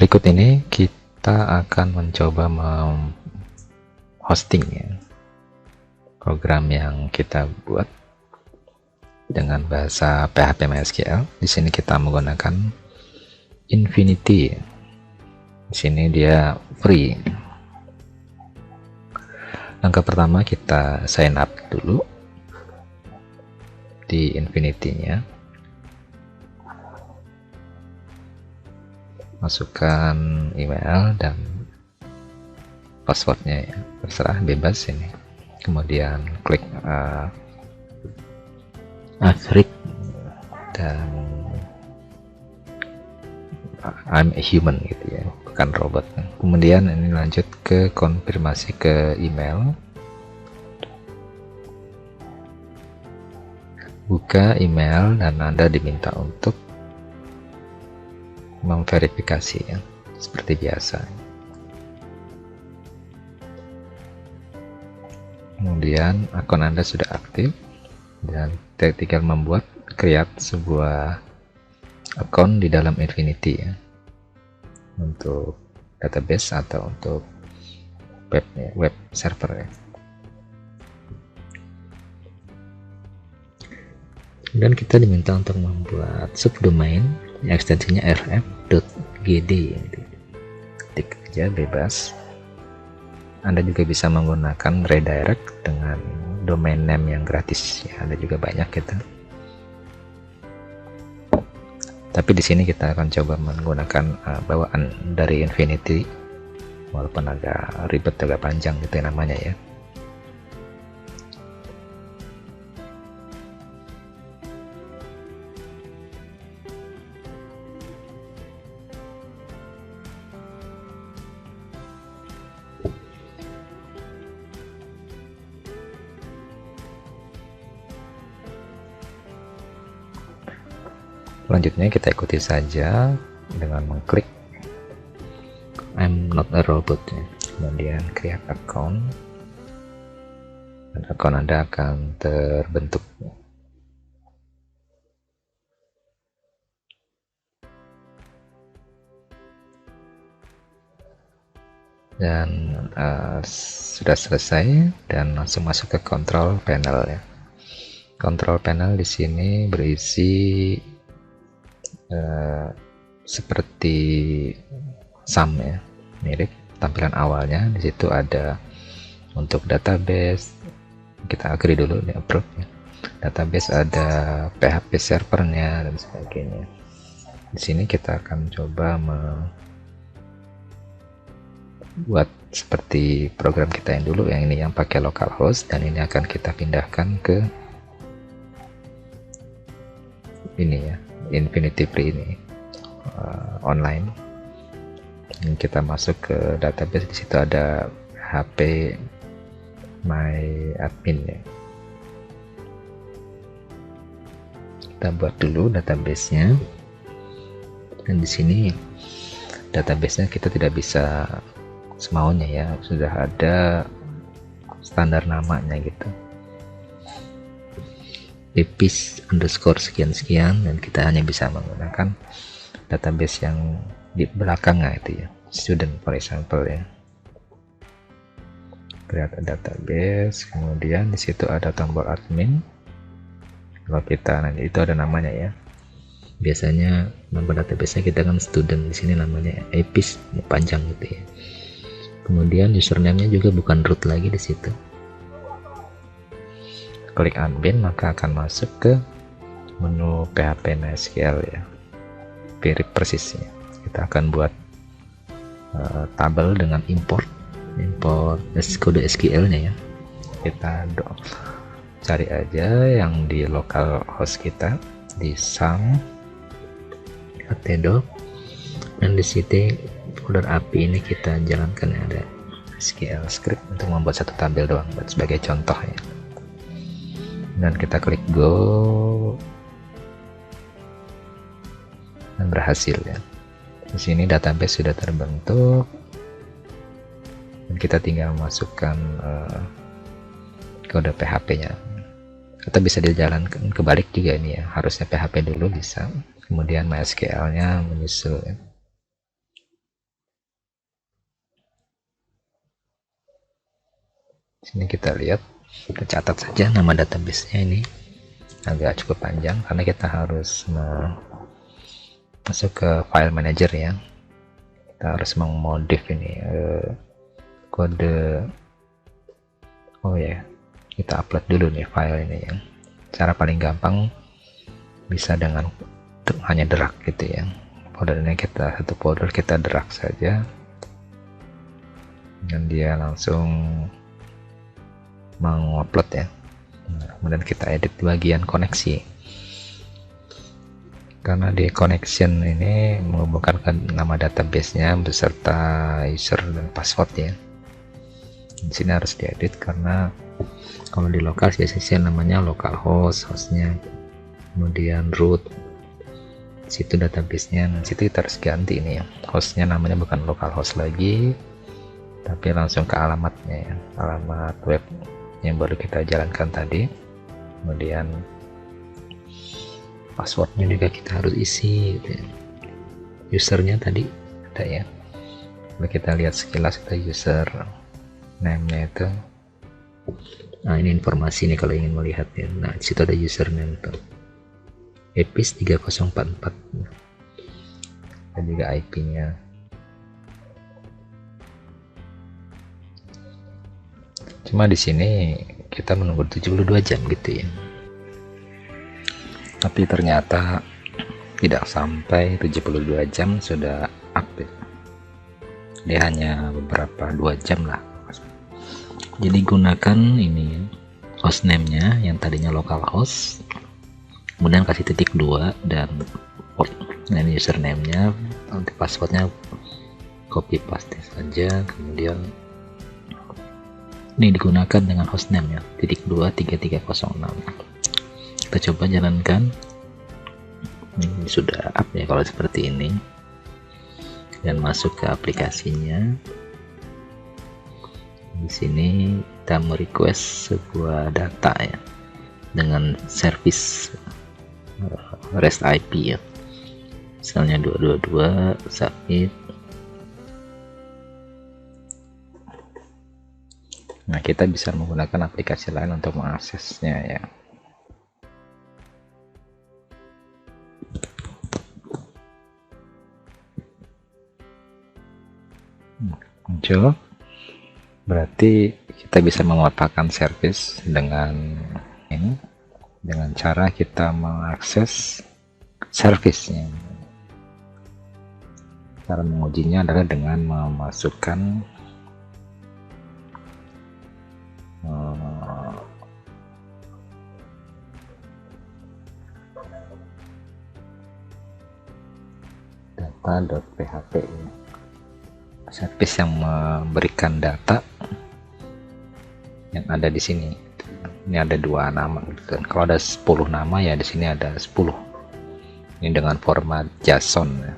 Berikut ini kita akan mencoba hosting ya, program yang kita buat dengan bahasa PHP MySQL. Di sini kita menggunakan Infinity. Di sini dia free. Langkah pertama kita sign up dulu di Infinity-nya. Masukkan email dan passwordnya ya, terserah, bebas ini. Kemudian klik agree dan I'm a human gitu ya, bukan robot. Kemudian ini lanjut ke konfirmasi ke email. Buka email dan Anda diminta untuk memverifikasi ya, seperti biasa. Kemudian akun Anda sudah aktif dan tinggal membuat create sebuah akun di dalam Infinity ya, untuk database atau untuk web server ya. Dan kita diminta untuk membuat subdomain yang ekstensinya rf.gd. Ketik aja bebas. Anda juga bisa menggunakan redirect dengan domain name yang gratis ya, ada juga banyak gitu. Tapi di sini kita akan coba menggunakan bawaan dari Infinity, walaupun agak ribet, agak panjang gitu namanya ya. Selanjutnya kita ikuti saja dengan mengklik I'm not a robot ya. Kemudian create account, dan akun Anda akan terbentuk. Dan sudah selesai dan langsung masuk ke control panel ya. Control panel di sini berisi seperti SAM ya, mirip tampilan awalnya. Di situ ada untuk database, kita agree dulu di approve ya. Database ada PHP servernya dan sebagainya. Di sini kita akan coba buat seperti program kita yang dulu, yang ini yang pakai localhost, dan ini akan kita pindahkan ke ini ya, Infinity Free ini online. Dan kita masuk ke database, di situ ada HP My Admin ya. Kita buat dulu databasenya, dan di sini databasenya kita tidak bisa semaunya ya, sudah ada standar namanya gitu, epis underscore sekian-sekian, dan kita hanya bisa menggunakan database yang di belakangnya itu ya, student for example ya. Create a database, kemudian di situ ada tombol admin. Kalau kita nanti itu ada namanya ya, biasanya nama database-nya kita kan student, di sini namanya epis ya, panjang gitu ya. Kemudian username-nya juga bukan root lagi di situ. Klik admin, maka akan masuk ke menu PHP MySQL ya, mirip persisnya. Kita akan buat tabel dengan import kode SQL-nya ya. Kita cari aja yang di local host kita di SAM htdoc, dan di situ folder API ini kita jalankan, ada SQL script untuk membuat satu tabel doang buat sebagai contoh ya. Dan kita klik go, dan berhasil ya. Di sini database sudah terbentuk, dan kita tinggal masukkan kode PHP-nya. Atau bisa dijalankan kebalik juga ini ya, harusnya PHP dulu bisa, kemudian MySQL-nya menyusul ya. Sini kita lihat, kita catat saja nama database-nya. Ini agak cukup panjang karena kita harus masuk ke file manager ya. Kita harus memodif ini kode. Oh ya, kita upload dulu nih file ini ya. Cara paling gampang bisa dengan hanya drag gitu ya. Foldernya kita, satu folder kita drag saja dan dia langsung mengupload ya. Nah, kemudian kita edit bagian koneksi, karena di connection ini menghubungkan nama database-nya beserta user dan password ya. Di sini harus diedit karena kalau di lokal biasanya namanya localhost, hostnya, kemudian root, situ database-nya. Nah, situ kita harus ganti ini ya, hostnya namanya bukan localhost lagi tapi langsung ke alamatnya ya, alamat web yang baru kita jalankan tadi. Kemudian passwordnya juga kita harus isi gitu ya. Usernya tadi ada ya, kalau kita lihat sekilas kita user name-nya itu, nah ini informasi nih kalau ingin melihat ya. Nah disitu ada username tuh, epis 3044 dan juga IP-nya. Cuma di sini kita menunggu 72 jam gitu ya. Tapi ternyata tidak sampai 72 jam sudah aktif. Dia hanya beberapa 2 jam lah. Jadi gunakan ini hostname-nya yang tadinya localhost, kemudian kasih titik 2 dan port. Nah, ini username-nya, nanti passwordnya copy paste saja, kemudian ini digunakan dengan hostname ya, titik 23306. Kita coba jalankan. Ini sudah up ya kalau seperti ini, dan masuk ke aplikasinya. Di sini kita merequest sebuah data ya dengan service REST IP ya, misalnya 222 submit. Nah, kita bisa menggunakan aplikasi lain untuk mengaksesnya ya. Muncul, berarti kita bisa memanfaatkan service dengan ini, dengan cara kita mengakses service-nya. Cara mengujinya adalah dengan memasukkan data.php ini. Service yang memberikan data yang ada di sini. Ini ada 2 nama gitu. Kalau ada 10 nama ya di sini ada 10. Ini dengan format JSON ya.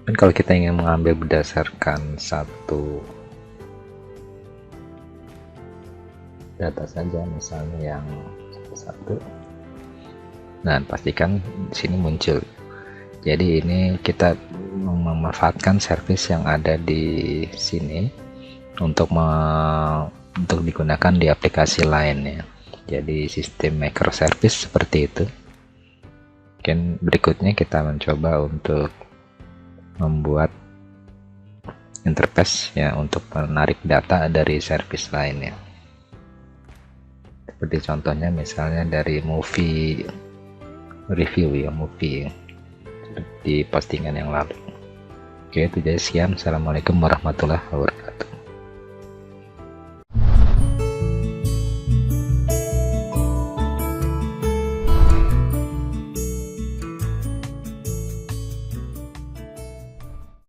Dan kalau kita ingin mengambil berdasarkan satu data saja, misalnya yang satu, nah pastikan di sini muncul. Jadi ini kita memanfaatkan service yang ada di sini untuk digunakan di aplikasi lain ya. Jadi sistem microservice seperti itu. Mungkin berikutnya kita mencoba untuk membuat interface ya untuk menarik data dari service lainnya. Seperti contohnya misalnya dari movie review ya, movie di postingan yang lalu. Oke, itu jadi sekian. Assalamualaikum warahmatullahi wabarakatuh.